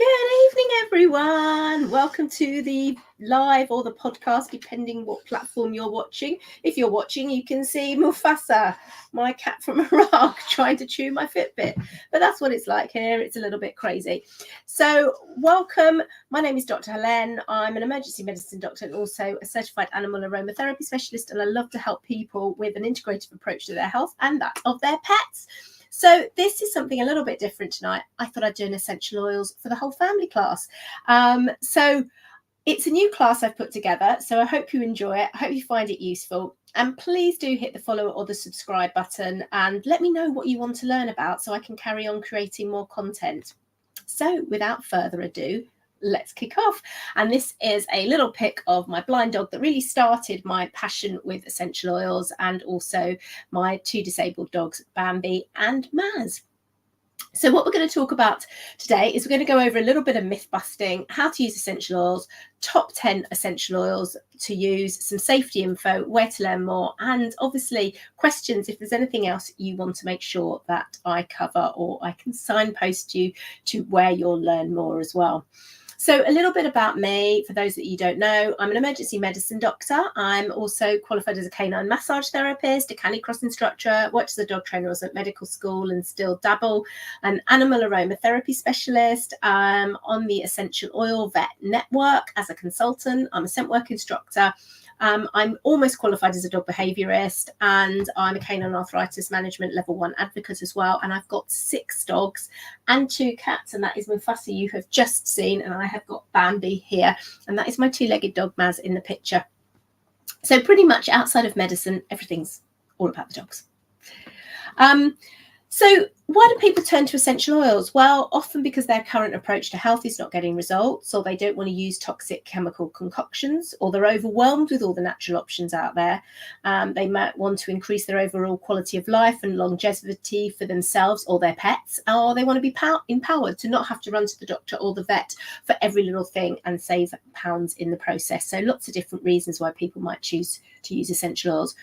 Good evening, everyone. Welcome to the live or the podcast, depending what platform you're watching. If you're watching, you can see Mufasa, my cat from Iraq, trying to chew my Fitbit. But that's what it's like here. It's a little bit crazy. So welcome. My name is Dr. Helene. I'm an emergency medicine doctor and also a certified animal aromatherapy specialist. And I love to help people with an integrative approach to their health and that of their pets. So this is something a little bit different tonight. I thought I'd do an essential oils for the whole family class. So it's a new class I've put together. So I hope you enjoy it. I hope you find it useful. And please do hit the follow or the subscribe button and let me know what you want to learn about so I can carry on creating more content. So without further ado, let's kick off. And this is a little pic of my blind dog that really started my passion with essential oils, and also my two disabled dogs, Bambi and Maz. So what we're going to talk about today is we're going to go over a little bit of myth busting, how to use essential oils, top 10 essential oils to use, some safety info, where to learn more, and obviously questions if there's anything else you want to make sure that I cover, or I can signpost you to where you'll learn more as well. So a little bit about me, for those that you don't know, I'm an emergency medicine doctor. I'm also qualified as a canine massage therapist, a canicross instructor, worked as a dog trainer, was at medical school and still dabble, an animal aromatherapy specialist, on the Essential Oil Vet Network as a consultant. I'm a scent work instructor. I'm almost qualified as a dog behaviourist, and I'm a canine arthritis management level 1 advocate as well. And I've got 6 dogs and 2 cats, and that is Mufasa you have just seen, and I have got Bambi here, and that is my 2-legged dog Maz in the picture. So pretty much outside of medicine, everything's all about the dogs. So why do people turn to essential oils? Well, often because their current approach to health is not getting results, or they don't want to use toxic chemical concoctions, or they're overwhelmed with all the natural options out there. They might want to increase their overall quality of life and longevity for themselves or their pets, or they want to be empowered to not have to run to the doctor or the vet for every little thing and save pounds in the process. So lots of different reasons why people might choose to use essential oils.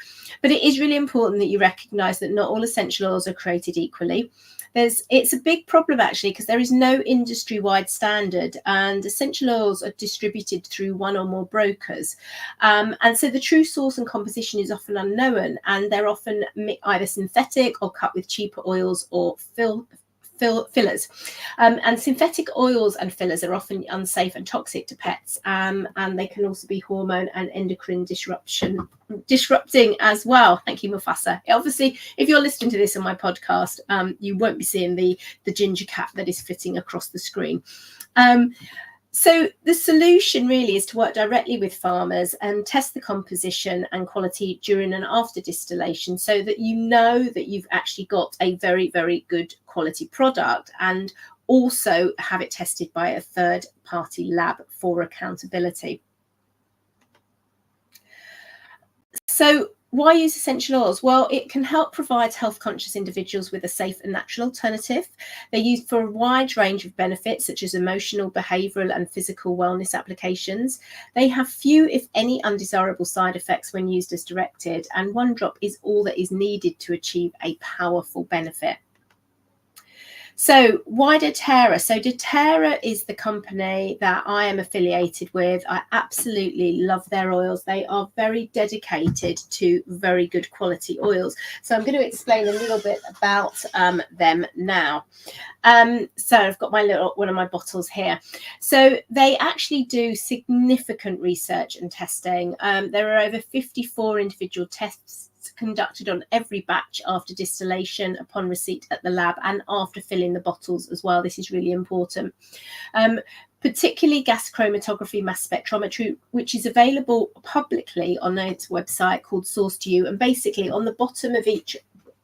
But it is really important that you recognise that not all essential oils are created equally. It's a big problem actually, because there is no industry-wide standard, and essential oils are distributed through one or more brokers, and so the true source and composition is often unknown, and they're often either synthetic or cut with cheaper oils or fillers, and synthetic oils and fillers are often unsafe and toxic to pets, and they can also be hormone and endocrine disrupting as well. Thank you, Mufasa. Obviously, if you're listening to this on my podcast, you won't be seeing the ginger cat that is flitting across the screen. So the solution really is to work directly with farmers and test the composition and quality during and after distillation, so that you know that you've actually got a very, very good quality product, and also have it tested by a third-party lab for accountability. So why use essential oils? Well, it can help provide health-conscious individuals with a safe and natural alternative. They're used for a wide range of benefits, such as emotional, behavioural and physical wellness applications. They have few, if any, undesirable side effects when used as directed, and 1 drop is all that is needed to achieve a powerful benefit. So why doTERRA? So doTERRA is the company that I am affiliated with. I absolutely love their oils. They are very dedicated to very good quality oils. So I'm going to explain a little bit about them now. So I've got one of my bottles here. So they actually do significant research and testing. There are over 54 individual tests conducted on every batch after distillation, upon receipt at the lab, and after filling the bottles as well. This is really important. Particularly gas chromatography mass spectrometry, which is available publicly on its website called Source to You. And basically on the bottom of each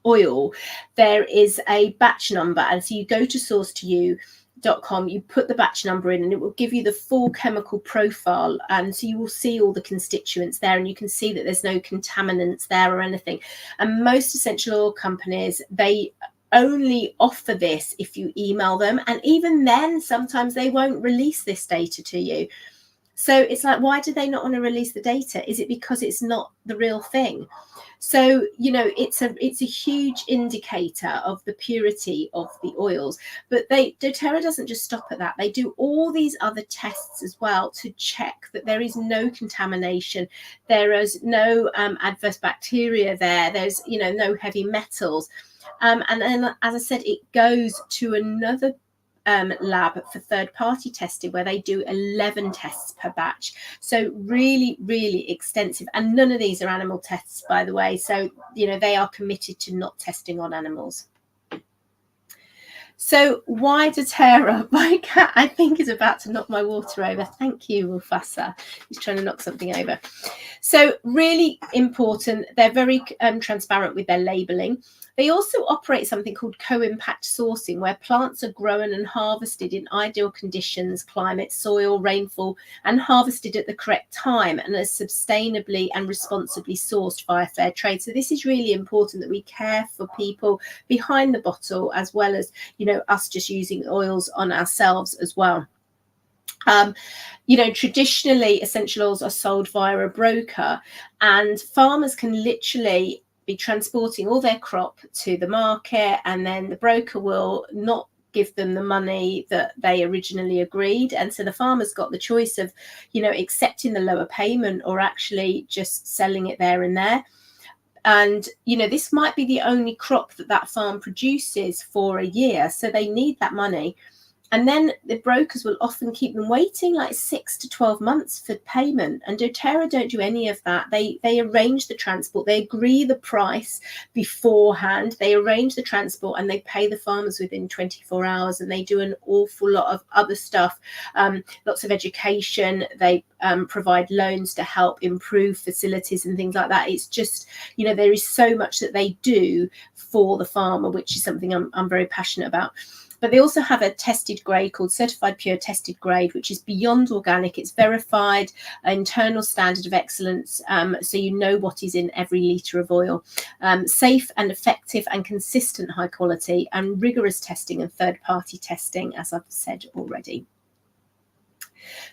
oil there is a batch number, and so you go to source2you.com, you put the batch number in, and it will give you the full chemical profile, and so you will see all the constituents there, and you can see that there's no contaminants there or anything. And most essential oil companies, they only offer this if you email them, and even then sometimes they won't release this data to you. So it's like, why do they not want to release the data? Is it because it's not the real thing? So, it's a huge indicator of the purity of the oils. But doTERRA doesn't just stop at that. They do all these other tests as well to check that there is no contamination, there is no adverse bacteria there, there's no heavy metals. And then, as I said, it goes to another lab for third-party testing where they do 11 tests per batch. So really, really extensive. And none of these are animal tests, by the way. So, they are committed to not testing on animals. So why doTERRA? My cat, I think, is about to knock my water over. Thank you, Mufasa. He's trying to knock something over. So really important. They're very transparent with their labelling. They also operate something called co-impact sourcing, where plants are grown and harvested in ideal conditions, climate, soil, rainfall, and harvested at the correct time and are sustainably and responsibly sourced via fair trade. So this is really important, that we care for people behind the bottle, as well as, us just using oils on ourselves as well. Traditionally, essential oils are sold via a broker, and farmers can literally be transporting all their crop to the market, and then the broker will not give them the money that they originally agreed. And so the farmer's got the choice of, accepting the lower payment or actually just selling it there and there. And, this might be the only crop that farm produces for a year. So they need that money. And then the brokers will often keep them waiting like 6 to 12 months for payment. And doTERRA don't do any of that. They arrange the transport. They agree the price beforehand. They arrange the transport and they pay the farmers within 24 hours. And they do an awful lot of other stuff, lots of education. They provide loans to help improve facilities and things like that. It's just, there is so much that they do for the farmer, which is something I'm very passionate about. But they also have a tested grade called Certified Pure Tested Grade, which is beyond organic. It's verified, internal standard of excellence, so you know what is in every litre of oil. Safe and effective and consistent high quality, and rigorous testing and third-party testing, as I've said already.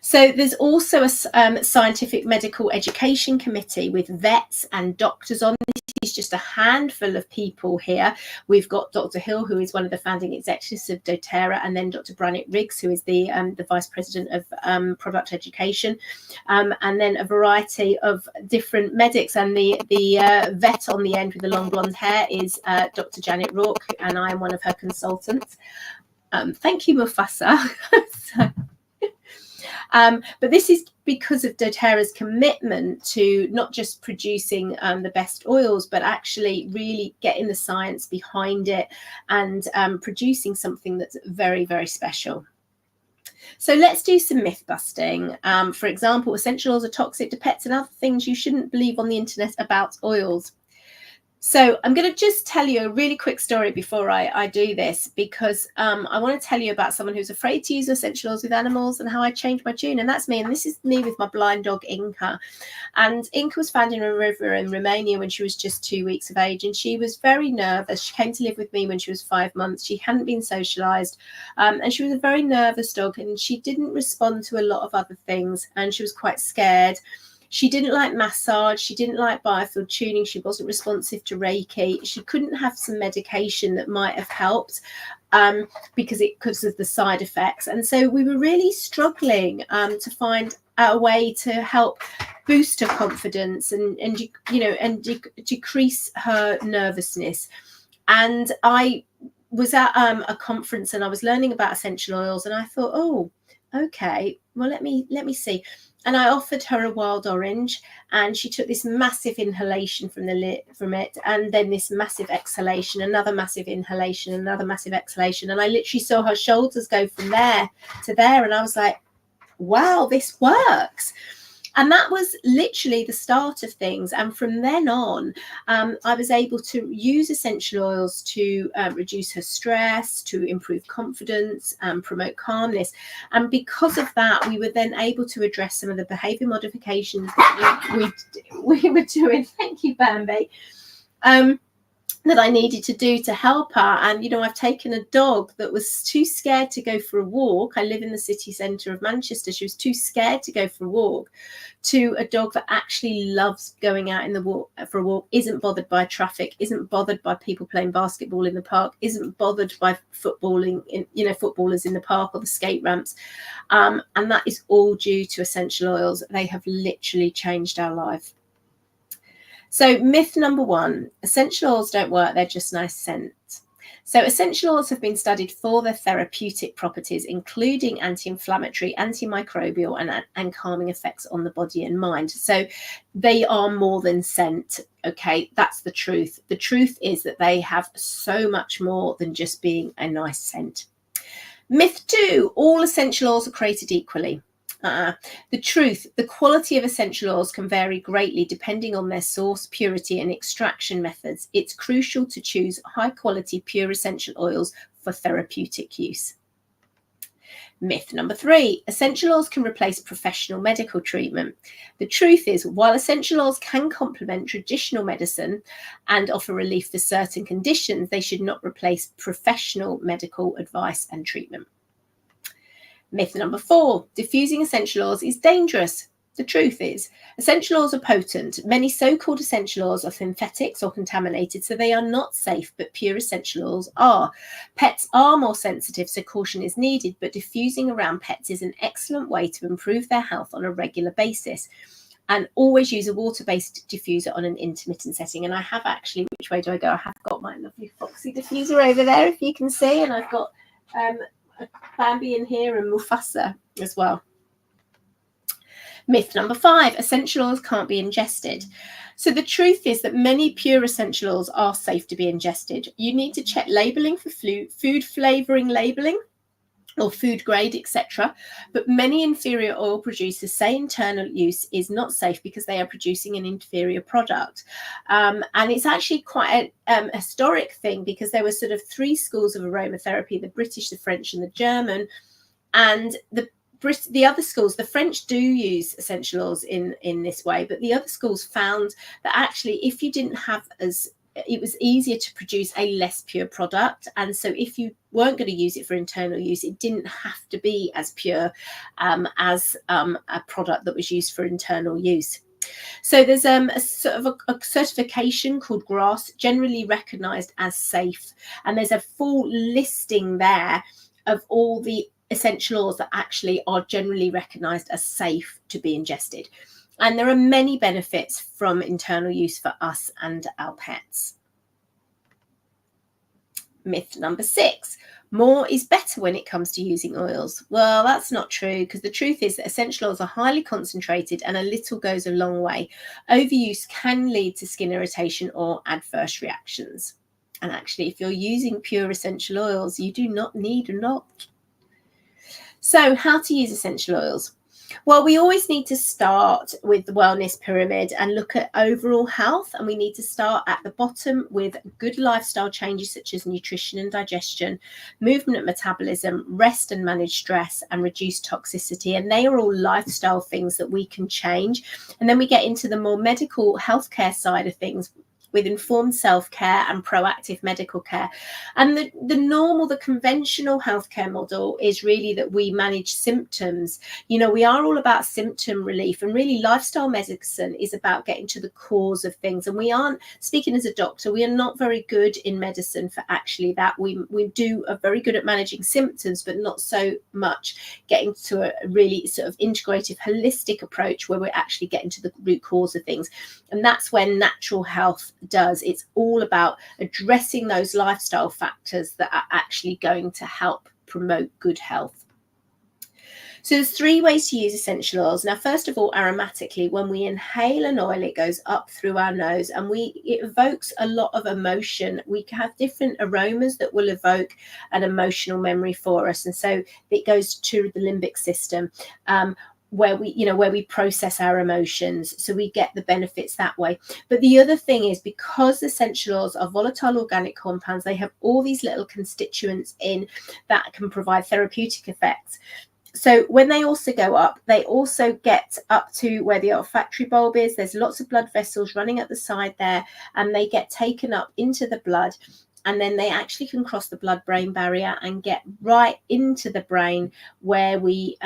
So there's also a scientific medical education committee with vets and doctors on. This is just a handful of people here. We've got Dr. Hill, who is one of the founding executives of doTERRA, and then Dr. Branit Riggs, who is the vice president of product education, and then a variety of different medics. And the vet on the end with the long blonde hair is Dr. Janet Rourke, and I am one of her consultants. Thank you, Mufasa. But this is because of doTERRA's commitment to not just producing the best oils, but actually really getting the science behind it and producing something that's very, very special. So let's do some myth busting. For example, essential oils are toxic to pets and other things you shouldn't believe on the internet about oils. So I'm going to just tell you a really quick story before I do this, because I want to tell you about someone who's afraid to use essential oils with animals and how I changed my tune. And that's me. And this is me with my blind dog, Inca. And Inca was found in a river in Romania when she was just 2 weeks of age. And she was very nervous. She came to live with me when she was 5 months. She hadn't been socialized. And she was a very nervous dog. And she didn't respond to a lot of other things. And she was quite scared. She didn't like massage. She didn't like biofield tuning. She wasn't responsive to Reiki. She couldn't have some medication that might have helped because of the side effects. And so we were really struggling to find a way to help boost her confidence and decrease her nervousness. And I was at a conference and I was learning about essential oils, and I thought, oh, okay, well, let me see. And I offered her a wild orange, and she took this massive inhalation from it, and then this massive exhalation, another massive inhalation, another massive exhalation. And I literally saw her shoulders go from there to there. And I was like, wow, this works. And that was literally the start of things. And from then on, I was able to use essential oils to reduce her stress, to improve confidence, promote calmness. And because of that, we were then able to address some of the behaviour modifications that we were doing. Thank you, Bambi. that I needed to do to help her. And, you know, I've taken a dog that was too scared to go for a walk. I live in the city centre of Manchester. She was too scared to go for a walk, to a dog that actually loves going out in the walk for a walk, isn't bothered by traffic, isn't bothered by people playing basketball in the park, isn't bothered by footballing in, you know, footballers in the park or the skate ramps. And that is all due to essential oils. They have literally changed our life. So myth number 1, essential oils don't work, they're just nice scents. So essential oils have been studied for their therapeutic properties, including anti-inflammatory, antimicrobial and calming effects on the body and mind. So they are more than scent, okay? That's the truth. The truth is that they have so much more than just being a nice scent. Myth 2, all essential oils are created equally. The truth, the quality of essential oils can vary greatly depending on their source, purity and extraction methods. It's crucial to choose high quality pure essential oils for therapeutic use. Myth number 3, essential oils can replace professional medical treatment. The truth is, while essential oils can complement traditional medicine and offer relief for certain conditions, they should not replace professional medical advice and treatment. Myth number 4, diffusing essential oils is dangerous. The truth is, essential oils are potent. Many so-called essential oils are synthetics or contaminated, so they are not safe, but pure essential oils are. Pets are more sensitive, so caution is needed, but diffusing around pets is an excellent way to improve their health on a regular basis. And always use a water-based diffuser on an intermittent setting. And I have actually, which way do I go? I have got my lovely Foxy diffuser over there, if you can see, and I've got Bambi in here and Mufasa as well. Myth number 5, essential oils can't be ingested. So the truth is that many pure essential oils are safe to be ingested. You need to check labeling for food flavoring labeling or food grade, etc. But many inferior oil producers say internal use is not safe because they are producing an inferior product. And it's actually quite a historic thing, because there were sort of 3 schools of aromatherapy: the British, the French and the German. And the other schools, the French do use essential oils in this way, but the other schools found that actually if you didn't have it was easier to produce a less pure product. And so if you weren't going to use it for internal use, it didn't have to be as pure as a product that was used for internal use. So there's a sort of a certification called GRAS, generally recognized as safe. And there's a full listing there of all the essential oils that actually are generally recognized as safe to be ingested. And there are many benefits from internal use for us and our pets. Myth number 6, more is better when it comes to using oils. Well, that's not true, because the truth is that essential oils are highly concentrated and a little goes a long way. Overuse can lead to skin irritation or adverse reactions. And actually, if you're using pure essential oils, you do not need a lot. So how to use essential oils? Well, we always need to start with the wellness pyramid and look at overall health. And we need to start at the bottom with good lifestyle changes such as nutrition and digestion, movement and metabolism, rest and manage stress, and reduce toxicity. And they are all lifestyle things that we can change. And then we get into the more medical healthcare side of things, with informed self-care and proactive medical care. And the conventional healthcare model is really that we manage symptoms. You know, we are all about symptom relief, and really lifestyle medicine is about getting to the cause of things. And we aren't, speaking as a doctor, we are not very good in medicine for actually that. We are very good at managing symptoms, but not so much getting to a really sort of integrative, holistic approach where we're actually getting to the root cause of things. And that's when natural health does. It's all about addressing those lifestyle factors that are actually going to help promote good health. So there's 3 ways to use essential oils. Now, first of all, aromatically, when we inhale an oil, it goes up through our nose and it evokes a lot of emotion. We have different aromas that will evoke an emotional memory for us. And so it goes to the limbic system, where we process our emotions, so we get the benefits that way. But the other thing is, because essential oils are volatile organic compounds, they have all these little constituents in that can provide therapeutic effects. So when they also go up, they also get up to where the olfactory bulb is. There's lots of blood vessels running at the side there, and they get taken up into the blood. And then they actually can cross the blood-brain barrier and get right into the brain, where we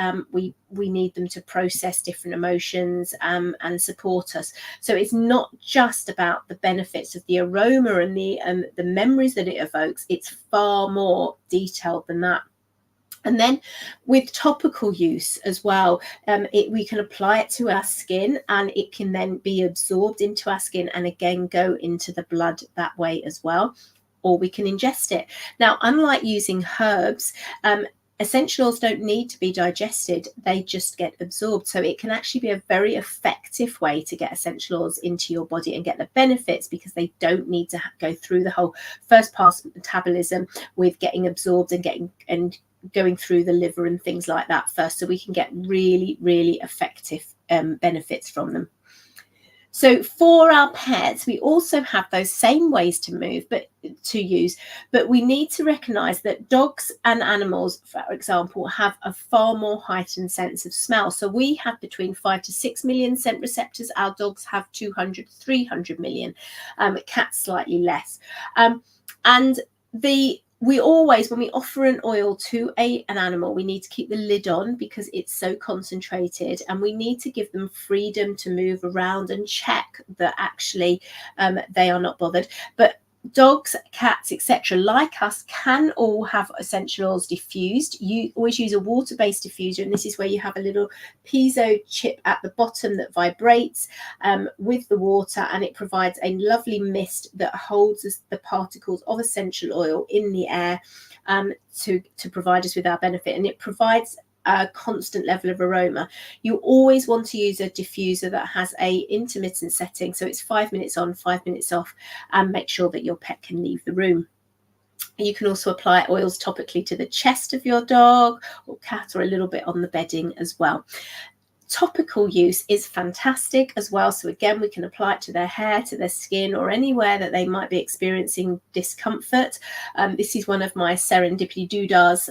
need them to process different emotions and support us. So it's not just about the benefits of the aroma and the memories that it evokes. It's far more detailed than that. And then with topical use as well, we can apply it to our skin, and it can then be absorbed into our skin and again go into the blood that way as well. Or we can ingest it. Now, unlike using herbs, essential oils don't need to be digested. They just get absorbed. So it can actually be a very effective way to get essential oils into your body and get the benefits, because they don't need to go through the whole first pass metabolism with getting absorbed and going through the liver and things like that first. So we can get really, really effective benefits from them. So for our pets, we also have those same ways to use, but we need to recognize that dogs and animals, for example, have a far more heightened sense of smell. So we have between 5 to 6 million scent receptors. Our dogs have 200, 300 million. Cats slightly less. We always, when we offer an oil to an animal, we need to keep the lid on because it's so concentrated, and we need to give them freedom to move around and check that actually they are not bothered. But dogs, cats, etc., like us, can all have essential oils diffused. You always use a water-based diffuser, and this is where you have a little piezo chip at the bottom that vibrates with the water, and it provides a lovely mist that holds the particles of essential oil in the air to provide us with our benefit, and it provides a constant level of aroma. You always want to use a diffuser that has a intermittent setting, so it's 5 minutes on, 5 minutes off, and make sure that your pet can leave the room. You can also apply oils topically to the chest of your dog or cat, or a little bit on the bedding as well. Topical use is fantastic as well. So again, we can apply it to their hair, to their skin, or anywhere that they might be experiencing discomfort. This is one of my serendipity doodah's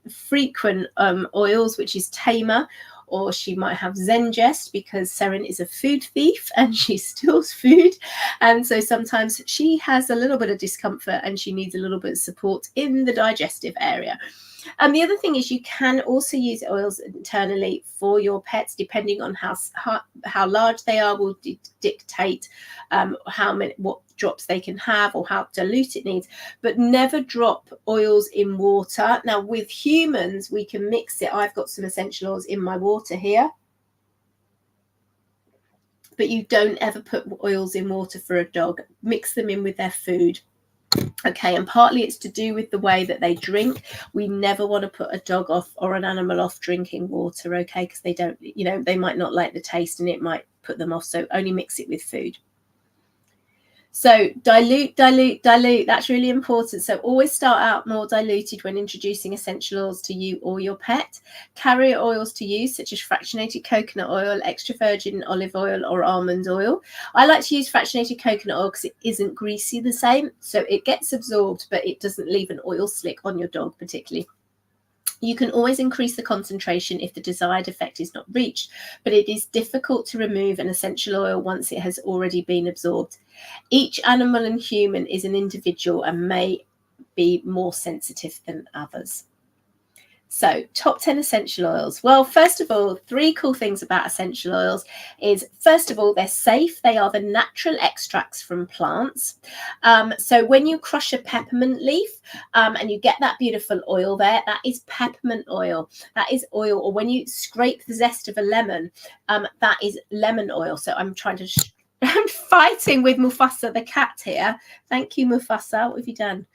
frequent oils, which is Tamer, or she might have Zengest, because Seren is a food thief and she steals food. And so sometimes she has a little bit of discomfort and she needs a little bit of support in the digestive area. And the other thing is, you can also use oils internally for your pets, depending on how large they are, will dictate what drops they can have or how dilute it needs. But never drop oils in water. Now with humans, we can mix it. I've got some essential oils in my water here, but you don't ever put oils in water for a dog. Mix them in with their food. Okay, and partly it's to do with the way that they drink. We never want to put a dog off or an animal off drinking water, okay, because they don't, they might not like the taste and it might put them off. So only mix it with food. So dilute. That's really important. So always start out more diluted when introducing essential oils to you or your pet. Carrier oils to use, such as fractionated coconut oil, extra virgin olive oil, or almond oil. I like to use fractionated coconut oil because it isn't greasy the same. So it gets absorbed, but it doesn't leave an oil slick on your dog particularly. You can always increase the concentration if the desired effect is not reached, but it is difficult to remove an essential oil once it has already been absorbed. Each animal and human is an individual and may be more sensitive than others. So, top 10 essential oils. Well, first of all, 3 cool things about essential oils is, first of all, they're safe. They are the natural extracts from plants. So when you crush a peppermint leaf and you get that beautiful oil there, that is peppermint oil. That is oil. Or when you scrape the zest of a lemon, that is lemon oil. So I'm trying to... I'm fighting with Mufasa, the cat here. Thank you, Mufasa. What have you done?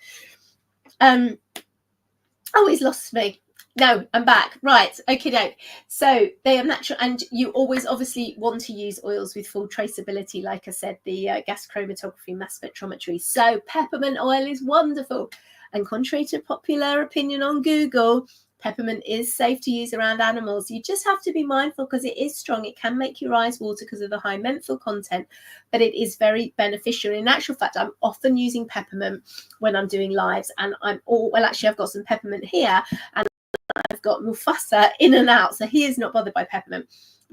Oh, he's lost me. No, I'm back. Right. Okay, doke. So they are natural, and you always obviously want to use oils with full traceability. Like I said, the gas chromatography, mass spectrometry. So peppermint oil is wonderful. And contrary to popular opinion on Google, peppermint is safe to use around animals. You just have to be mindful because it is strong. It can make your eyes water because of the high menthol content, but it is very beneficial. In actual fact, I'm often using peppermint when I'm doing lives, and I've got some peppermint here, and I've got Mufasa in and out, so he is not bothered by peppermint.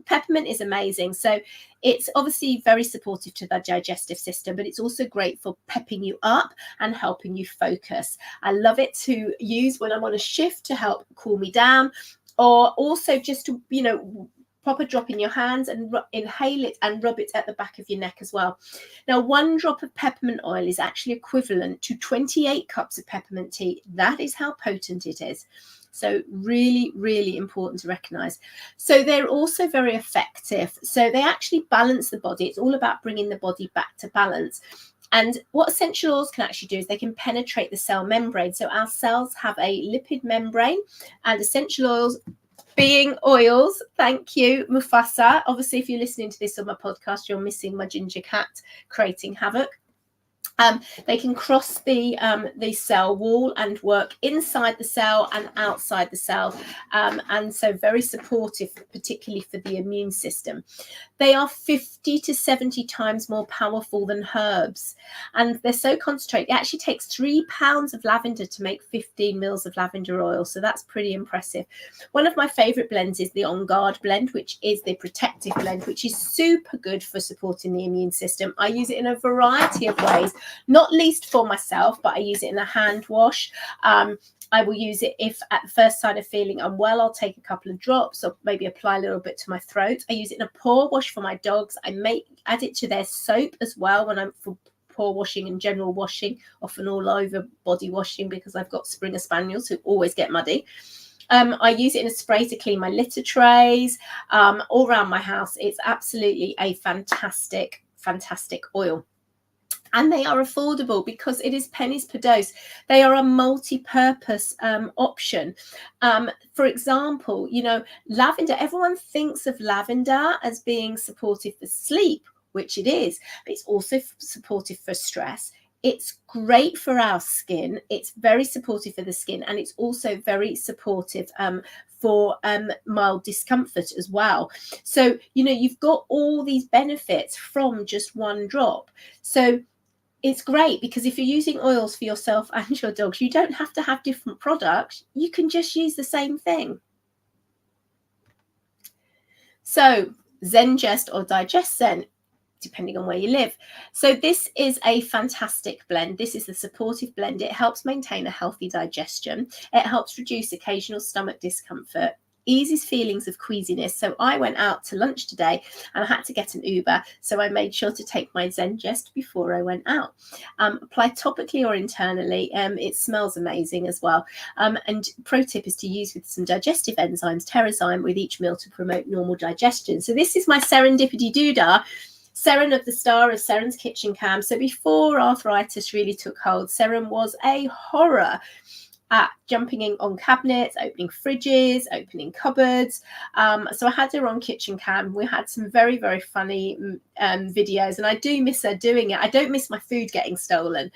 Peppermint is amazing. So it's obviously very supportive to the digestive system, but it's also great for pepping you up and helping you focus. I love it to use when I'm on a shift to help cool me down, or also just to, you know, proper drop in your hands and inhale it and rub it at the back of your neck as well. Now, 1 drop of peppermint oil is actually equivalent to 28 cups of peppermint tea. That is how potent it is. So really, really important to recognize. So they're also very effective. So they actually balance the body. It's all about bringing the body back to balance. And what essential oils can actually do is they can penetrate the cell membrane. So our cells have a lipid membrane, and essential oils being oils, thank you, Mufasa. Obviously, if you're listening to this on my podcast, you're missing my ginger cat creating havoc. They can cross the cell wall and work inside the cell and outside the cell, and so very supportive, particularly for the immune system. They are 50 to 70 times more powerful than herbs, and they're so concentrated. It actually takes 3 pounds of lavender to make 15 mils of lavender oil, so that's pretty impressive. One of my favorite blends is the On Guard blend, which is the protective blend, which is super good for supporting the immune system. I use it in a variety of ways, not least for myself, but I use it in a hand wash. I will use it if at the first sign of feeling unwell, I'll take a couple of drops or maybe apply a little bit to my throat. I use it in a paw wash for my dogs. I add it to their soap as well when I'm for paw washing and general washing, often all over body washing, because I've got Springer Spaniels who always get muddy. I use it in a spray to clean my litter trays, all around my house. It's absolutely a fantastic, fantastic oil. And they are affordable because it is pennies per dose. They are a multi-purpose option. For example, you know, lavender, everyone thinks of lavender as being supportive for sleep, which it is, but it's also supportive for stress. It's great for our skin. It's very supportive for the skin, and it's also very supportive for mild discomfort as well. So, you know, you've got all these benefits from just 1 drop. So it's great because if you're using oils for yourself and your dogs, you don't have to have different products. You can just use the same thing. So Zengest or Digest Zen, depending on where you live. So this is a fantastic blend. This is the supportive blend. It helps maintain a healthy digestion. It helps reduce occasional stomach discomfort, eases feelings of queasiness. So I went out to lunch today and I had to get an Uber, so I made sure to take my Zengest before I went out. Apply topically or internally. It smells amazing as well. And pro tip is to use with some digestive enzymes, Terrazyme, with each meal to promote normal digestion. So this is my serendipity doodah. Seren of the star of Seren's Kitchen Cam. So before arthritis really took hold, Seren was a horror at jumping in on cabinets, opening fridges, opening cupboards. So I had her on Kitchen Cam. We had some very, very funny videos, and I do miss her doing it. I don't miss my food getting stolen,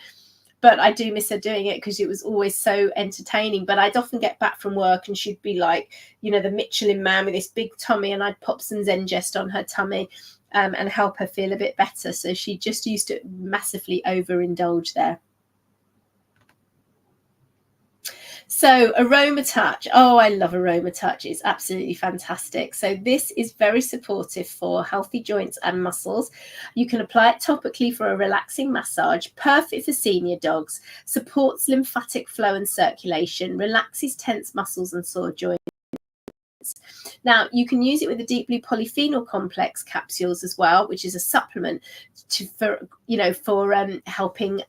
but I do miss her doing it because it was always so entertaining. But I'd often get back from work and she'd be like, you know, the Michelin man with this big tummy, and I'd pop some Zengest on her tummy and help her feel a bit better. So she just used to massively overindulge there. So Aroma Touch. Oh, I love Aroma Touch. It's absolutely fantastic. So this is very supportive for healthy joints and muscles. You can apply it topically for a relaxing massage, perfect for senior dogs, supports lymphatic flow and circulation, relaxes tense muscles and sore joints. Now, you can use it with the Deep Blue Polyphenol Complex capsules as well, which is a supplement for helping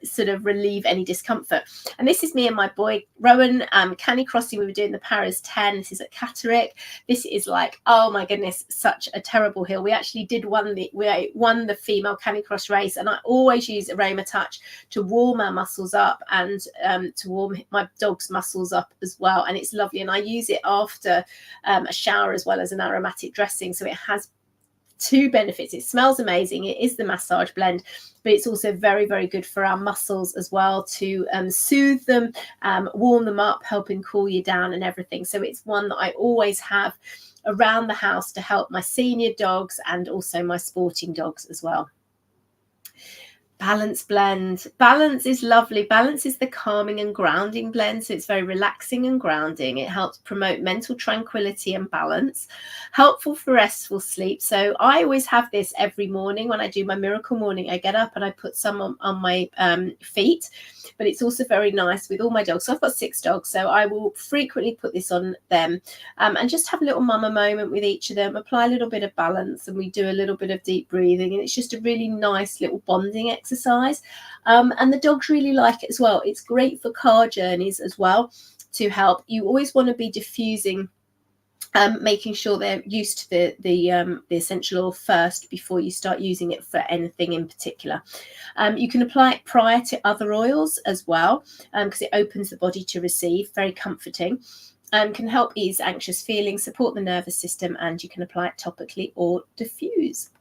sort of relieve any discomfort. And this is me and my boy Rowan Canny Crossing. We were doing the Paris 10. This is at Catterick. This is like, oh my goodness, such a terrible hill. We actually won the female Canicross race, and I always use Aroma Touch to warm our muscles up and to warm my dog's muscles up as well. And it's lovely. And I use it after a shower as well as an aromatic dressing. So it has 2 benefits. It smells amazing. It is the massage blend, but it's also very, very good for our muscles as well to soothe them, warm them up, helping cool you down and everything. So it's one that I always have around the house to help my senior dogs and also my sporting dogs as well. Balance blend. Balance is lovely. Balance is the calming and grounding blend. So it's very relaxing and grounding. It helps promote mental tranquility and balance. Helpful for restful sleep. So I always have this every morning when I do my miracle morning. I get up and I put some on my feet. But it's also very nice with all my dogs. So I've got 6 dogs. So I will frequently put this on them and just have a little mama moment with each of them. Apply a little bit of balance, and we do a little bit of deep breathing. And it's just a really nice little bonding exercise. And the dogs really like it as well. It's great for car journeys as well to help. You always want to be diffusing, making sure they're used to the essential oil first before you start using it for anything in particular. You can apply it prior to other oils as well, because it opens the body to receive. Very comforting. Can help ease anxious feelings, support the nervous system, and you can apply it topically or diffuse.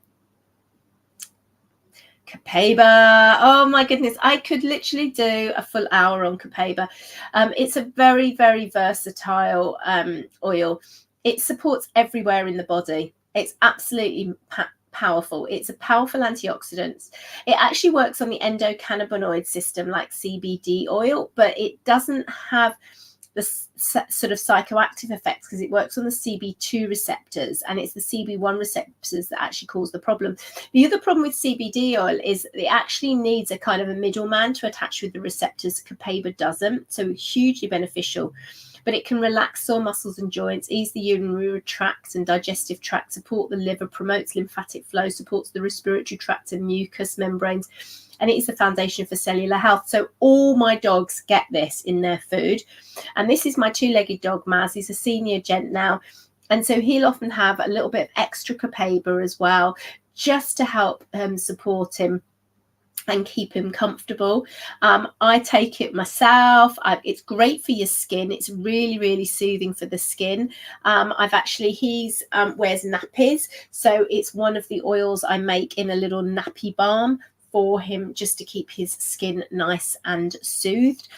Copaiba. Oh my goodness, I could literally do a full hour on Copaiba. It's a very, very versatile oil. It supports everywhere in the body. It's absolutely powerful. It's a powerful antioxidant. It actually works on the endocannabinoid system like CBD oil, but it doesn't have the sort of psychoactive effects because it works on the CB2 receptors, and it's the CB1 receptors that actually cause the problem. The other problem with CBD oil is it actually needs a kind of a middleman to attach with the receptors. Copaiba doesn't, so hugely beneficial. But it can relax sore muscles and joints, ease the urinary tract and digestive tract, support the liver, promotes lymphatic flow, supports the respiratory tract and mucous membranes, and it is the foundation for cellular health. So all my dogs get this in their food. And this is my 2-legged dog, Maz. He's a senior gent now. And so he'll often have a little bit of extra Copaiba as well, just to help support him and keep him comfortable. I take it myself. It's great for your skin. It's really, really soothing for the skin. He wears nappies, so it's one of the oils I make in a little nappy balm for him, just to keep his skin nice and soothed.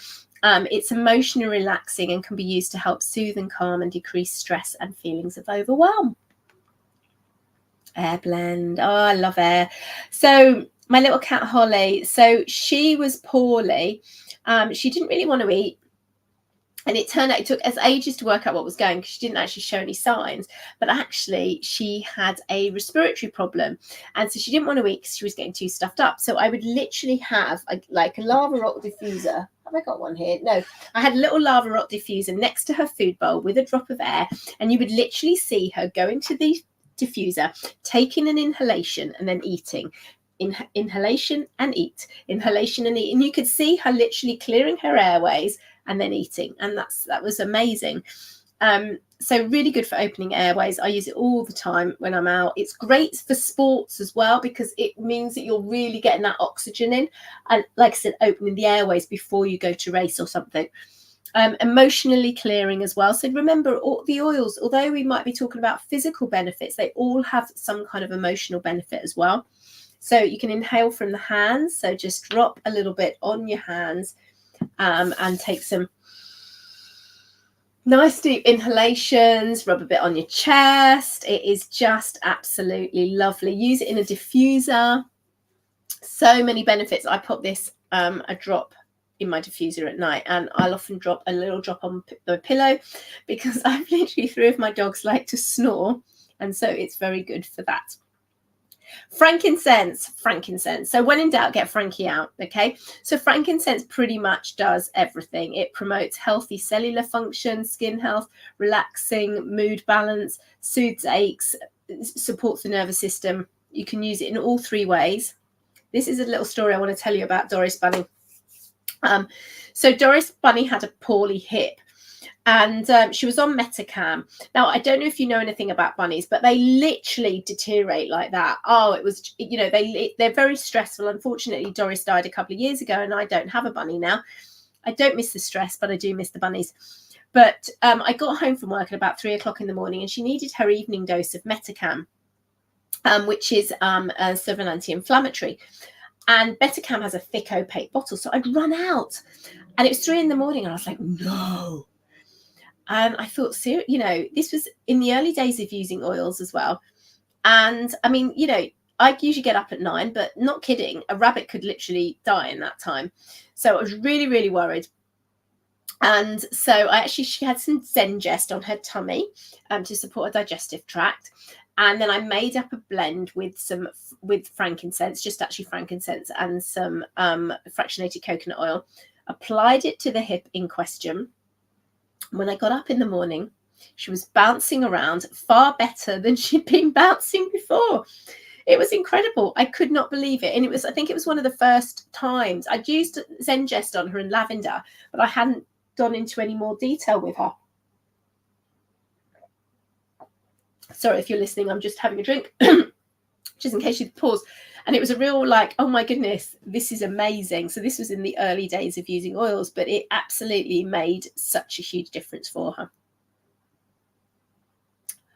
It's emotionally relaxing and can be used to help soothe and calm and decrease stress and feelings of overwhelm. Air blend. Oh, I love air. So my little cat Holly, so she was poorly. She didn't really want to eat. And it turned out it took us ages to work out what was going, because she didn't actually show any signs. But actually, she had a respiratory problem. And so she didn't want to eat because she was getting too stuffed up. So I would literally have a lava rock diffuser. Have I got one here? No. I had a little lava rock diffuser next to her food bowl with a drop of air. And you would literally see her go into the diffuser, taking an inhalation and then eating. Inhalation and eat. Inhalation and eat. And you could see her literally clearing her airways and then eating, and that was amazing. So really good for opening airways. I use it all the time when I'm out. It's great for sports as well, because it means that you're really getting that oxygen in, and like I said, opening the airways before you go to race or something. Emotionally clearing as well. So remember, all the oils, although we might be talking about physical benefits, they all have some kind of emotional benefit as well. So you can inhale from the hands, so just drop a little bit on your hands, and take some nice deep inhalations, rub a bit on your chest. It is just absolutely lovely. Use it in a diffuser. So many benefits. I put this a drop in my diffuser at night, and I'll often drop a little drop on the pillow, because I've literally 3 of my dogs like to snore, and so it's very good for that. Frankincense. So when in doubt, get Frankie out. Okay, so frankincense pretty much does everything. It promotes healthy cellular function, skin health, relaxing, mood balance, soothes aches, supports the nervous system. You can use it in all 3 ways. This is a little story I want to tell you about Doris Bunny. So Doris Bunny had a poorly hip, and she was on Metacam. Now, I don't know if you know anything about bunnies, but they literally deteriorate like that. Oh, it was, they're very stressful. Unfortunately, Doris died a couple of years ago, and I don't have a bunny now. I don't miss the stress, but I do miss the bunnies. But I got home from work at about 3 o'clock in the morning, and she needed her evening dose of Metacam, which is a sort of an anti-inflammatory. And Betacam has a thick opaque bottle. So I'd run out, and it was 3 in the morning, and I was like, no. And I thought, this was in the early days of using oils as well. And I mean, I usually get up at 9, but not kidding, a rabbit could literally die in that time. So I was really, really worried. And so she had some Zengest on her tummy to support her digestive tract. And then I made up a blend with frankincense, just actually frankincense, and some fractionated coconut oil. Applied it to the hip in question. When I got up in the morning, she was bouncing around far better than she'd been bouncing before. It was incredible. I could not believe it. And I think it was one of the first times I'd used Zengest on her in lavender, but I hadn't gone into any more detail with her. Sorry if you're listening, I'm just having a drink, just in case you pause. And it was a real like, oh my goodness, this is amazing. So this was in the early days of using oils, but it absolutely made such a huge difference for her.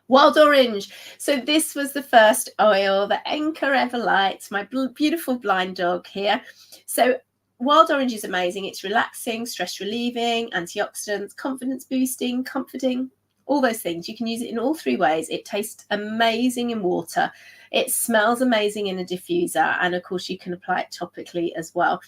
Wild orange. So this was the first oil that Enka ever liked, my beautiful blind dog here. So wild orange is amazing. It's relaxing, stress relieving, antioxidants, confidence boosting, comforting, all those things. You can use it in all 3 ways. It tastes amazing in water. It smells amazing in a diffuser. And of course, you can apply it topically as well.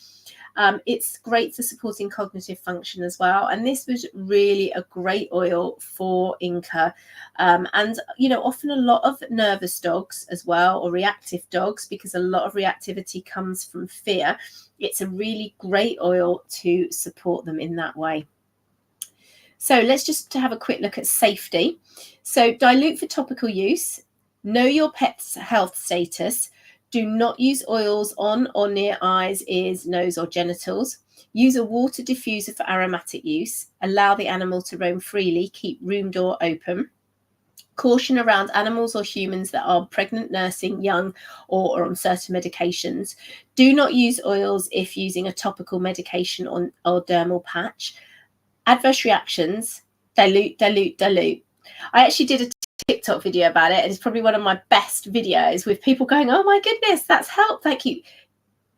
It's great for supporting cognitive function as well. And this was really a great oil for Inca. And, often a lot of nervous dogs as well, or reactive dogs, because a lot of reactivity comes from fear. It's a really great oil to support them in that way. So let's just have a quick look at safety. So dilute for topical use. Know your pet's health status. Do not use oils on or near eyes, ears, nose, or genitals. Use a water diffuser for aromatic use. Allow the animal to roam freely. Keep room door open. Caution around animals or humans that are pregnant, nursing, young, or on certain medications. Do not use oils if using a topical medication or dermal patch. Adverse reactions, dilute, dilute, dilute. I actually did a TikTok video about it, and it's probably one of my best videos with people going, oh my goodness, that's helped, thank you.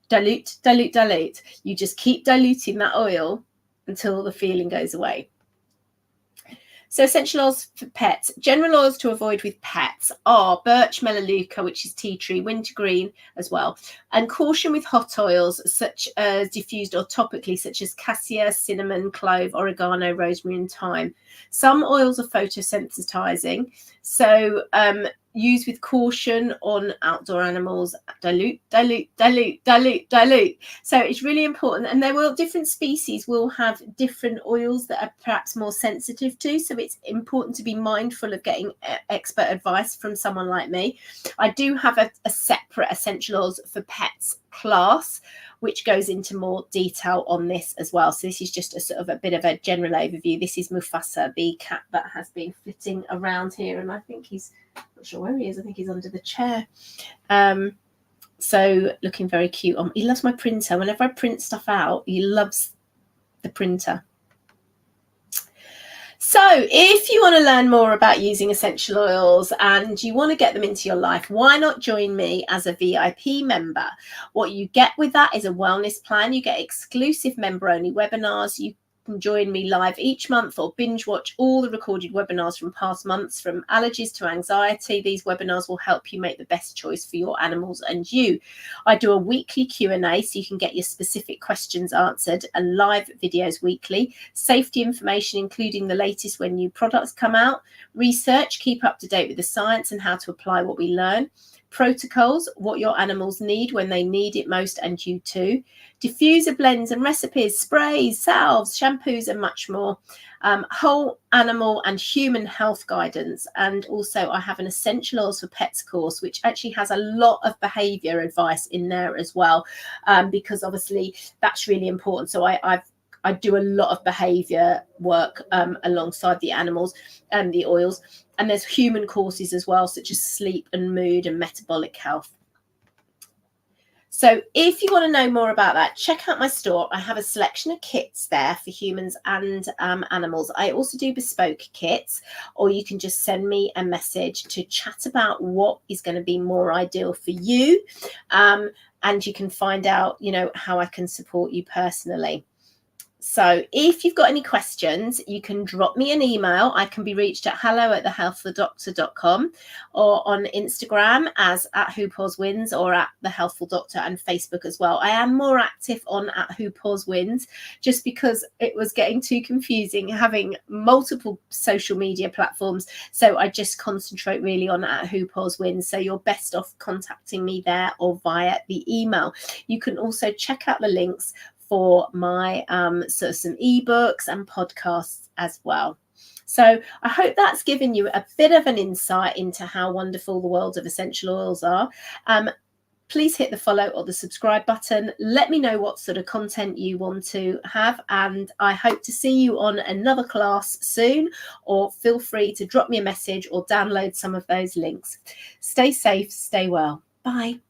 Dilute, dilute, dilute. You just keep diluting that oil until the feeling goes away. So essential oils for pets. General oils to avoid with pets are birch, melaleuca, which is tea tree, wintergreen as well. And caution with hot oils, such as diffused or topically, such as cassia, cinnamon, clove, oregano, rosemary, and thyme. Some oils are photosensitizing, so use with caution on outdoor animals. Dilute, dilute, dilute, dilute, dilute. So it's really important. And different species will have different oils that are perhaps more sensitive to. So it's important to be mindful of getting expert advice from someone like me. I do have a separate essential oils for pets class, which goes into more detail on this as well. So this is just a sort of a bit of a general overview. This is Mufasa, the cat that has been flitting around here, and I think he's not sure where he is. I think he's under the chair. So looking very cute. He loves my printer. Whenever I print stuff out, he loves the printer. So if you want to learn more about using essential oils and you want to get them into your life, why not join me as a VIP member? What you get with that is a wellness plan. You get exclusive member-only webinars. You can join me live each month or binge watch all the recorded webinars from past months, from allergies to anxiety. These webinars will help you make the best choice for your animals and you. I do a weekly Q&A so you can get your specific questions answered, and live videos weekly. Safety information, including the latest when new products come out. Research, keep up to date with the science and how to apply what we learn. Protocols, what your animals need when they need it most, and you too. Diffuser blends and recipes, sprays, salves, shampoos, and much more. Whole animal and human health guidance. And also I have an essential oils for pets course, which actually has a lot of behaviour advice in there as well, because obviously that's really important. So I do a lot of behaviour work alongside the animals and the oils. And there's human courses as well, such as sleep and mood and metabolic health. So if you want to know more about that, check out my store. I have a selection of kits there for humans and animals. I also do bespoke kits, or you can just send me a message to chat about what is going to be more ideal for you. And you can find out, how I can support you personally. So if you've got any questions, you can drop me an email. I can be reached at hello@thehealthfuldoctor.com, or on Instagram as @WhoPawsWins, or at The Healthful Doctor, and Facebook as well. I am more active on @WhoPawsWins, just because it was getting too confusing having multiple social media platforms. So I just concentrate really on @WhoPawsWins. So you're best off contacting me there or via the email. You can also check out the links for my some ebooks and podcasts as well. So I hope that's given you a bit of an insight into how wonderful the world of essential oils are. Please hit the follow or the subscribe button. Let me know what sort of content you want to have, and I hope to see you on another class soon, or feel free to drop me a message or download some of those links. Stay safe, stay well. Bye.